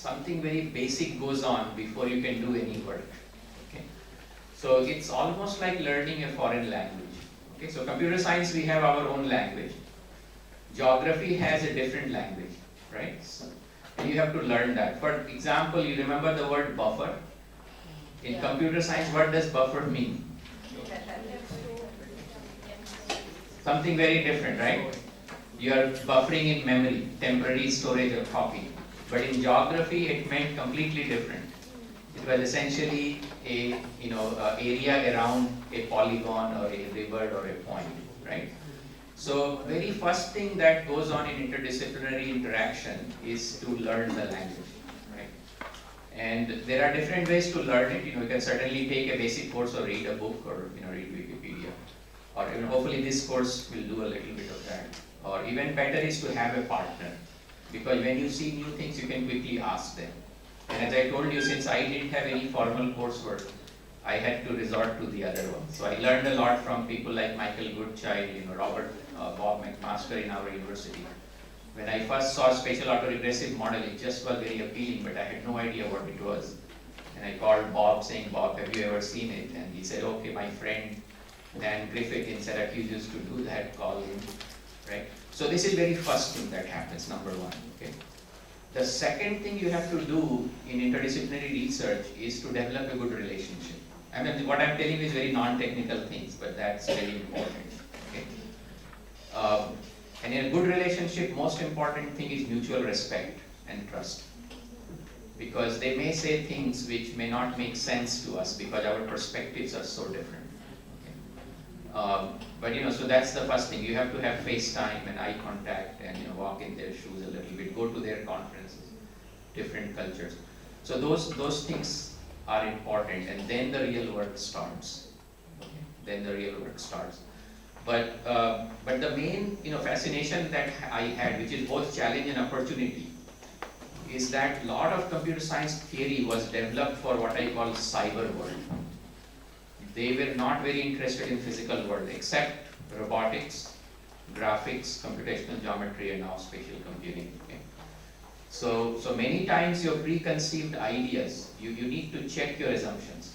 something very basic goes on before you can do any work. Okay? So it's almost like learning a foreign language. Okay? So computer science, we have our own language. Geography has a different language, right? So, and you have to learn that. For example, you remember the word buffer? In computer science, what does buffer mean? Something very different, right? You are buffering in memory, temporary storage or copy. But in geography, it meant completely different. It was essentially a area around a polygon or a river or a point, right? So very first thing that goes on in interdisciplinary interaction is to learn the language, right? And there are different ways to learn it. You can certainly take a basic course or read a book or read Wikipedia, or hopefully this course will do a little bit of that. Or even better is to have a partner, because when you see new things, you can quickly ask them. And as I told you, since I didn't have any formal coursework, I had to resort to the other one. So I learned a lot from people like Michael Goodchild, Robert Bob McMaster in our university. When I first saw spatial autoregressive model, it just was very appealing, but I had no idea what it was. And I called Bob saying, Bob, have you ever seen it? And he said, okay, my friend Dan Griffith in Syracuse used to do that, call him, right? So this is very first thing that happens, number one, okay? The second thing you have to do in interdisciplinary research is to develop a good relationship. I mean, what I'm telling you is very non-technical things, but that's very important, okay? And in a good relationship, most important thing is mutual respect and trust. Because they may say things which may not make sense to us because our perspectives are so different. But so that's the first thing. You have to have face time and eye contact and walk in their shoes a little bit, go to their conferences, different cultures. So those things are important, and then the real work starts. Okay? Then the real work starts. But the main fascination that I had, which is both challenge and opportunity, is that a lot of computer science theory was developed for what I call cyber world. They were not very interested in physical world, except robotics, graphics, computational geometry, and now spatial computing. Okay? So many times your preconceived ideas, you need to check your assumptions.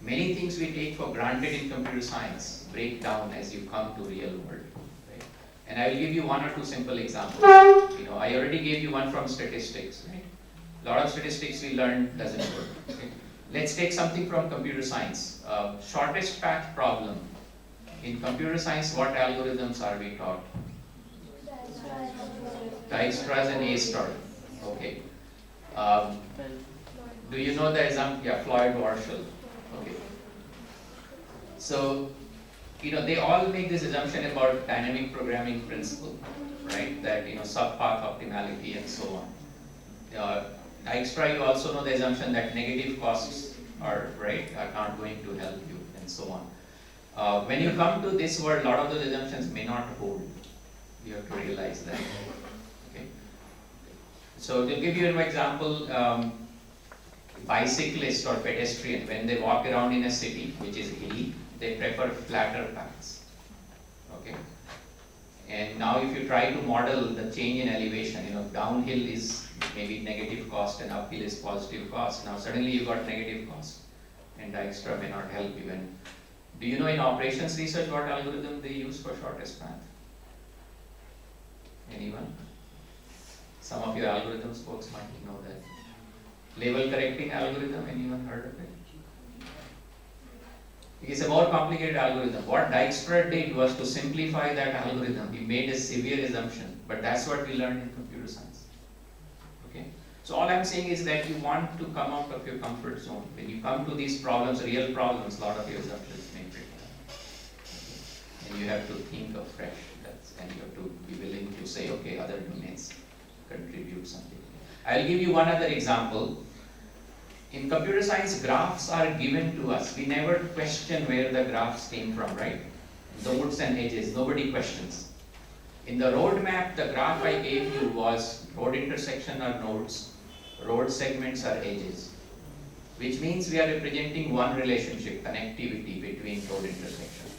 Many things we take for granted in computer science break down as you come to real world. Right? And I will give you one or two simple examples. I already gave you one from statistics. Right? A lot of statistics we learned doesn't work. Okay? Let's take something from computer science. Shortest path problem. In computer science, what algorithms are we taught? Dijkstra's and A-star. Okay. Do you know the assumption? Yeah, Floyd-Warshall. Okay. So, they all make this assumption about dynamic programming principle, right? That, subpath optimality and so on. Dijkstra, you also know the assumption that negative costs are not going to help you and so on. When you come to this world, a lot of those assumptions may not hold. You have to realize that. Okay. So to give you an example, bicyclist or pedestrian, when they walk around in a city which is hilly, they prefer flatter paths. Okay. And now if you try to model the change in elevation, downhill is maybe negative cost and uphill is positive cost. Now suddenly you got negative cost, and Dijkstra may not help you. And do you know in operations research what algorithm they use for shortest path? Anyone? Some of your algorithms folks might know that. Label correcting algorithm, anyone heard of it? It's a more complicated algorithm. What Dijkstra did was to simplify that algorithm. He made a severe assumption, but that's what we learned in computer science. Okay? So all I'm saying is that you want to come out of your comfort zone. When you come to these problems, real problems, a lot of your assumptions may break down. Okay? And you have to think afresh. And you have to be willing to say, okay, other domains contribute something. I'll give you one other example. In computer science, graphs are given to us. We never question where the graphs came from, right? Nodes and edges, nobody questions. In the road map, the graph I gave you was road intersection are nodes, road segments are edges, which means we are representing one relationship, connectivity between road intersection,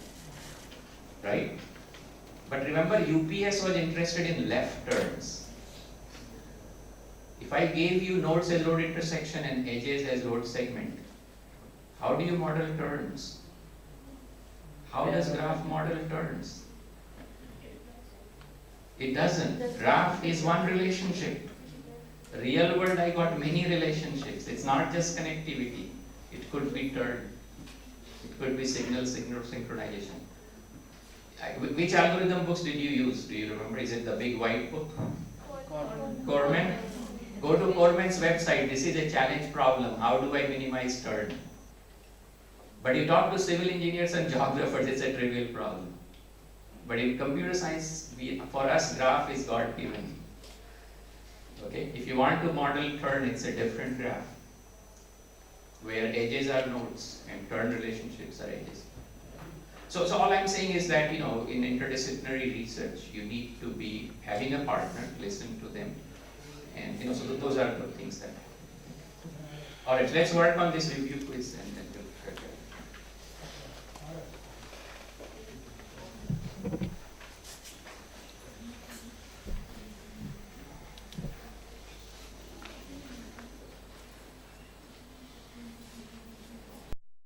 right? But remember, UPS was interested in left turns. If I gave you nodes as load intersection and edges as load segment, how do you model turns? How does graph model turns? It doesn't. Graph is one relationship. Real world, I got many relationships. It's not just connectivity. It could be turn. It could be signal synchronization. Which algorithm books did you use? Do you remember? Is it the big white book? Corman? Go to Corman's website. This is a challenge problem. How do I minimize turn? But you talk to civil engineers and geographers, it's a trivial problem. But in computer science, for us, graph is God given. Okay? If you want to model turn, it's a different graph, where edges are nodes and turn relationships are edges. So all I'm saying is that, in interdisciplinary research, you need to be having a partner, listen to them, and so those are the things that. All right, let's work on this review quiz and then.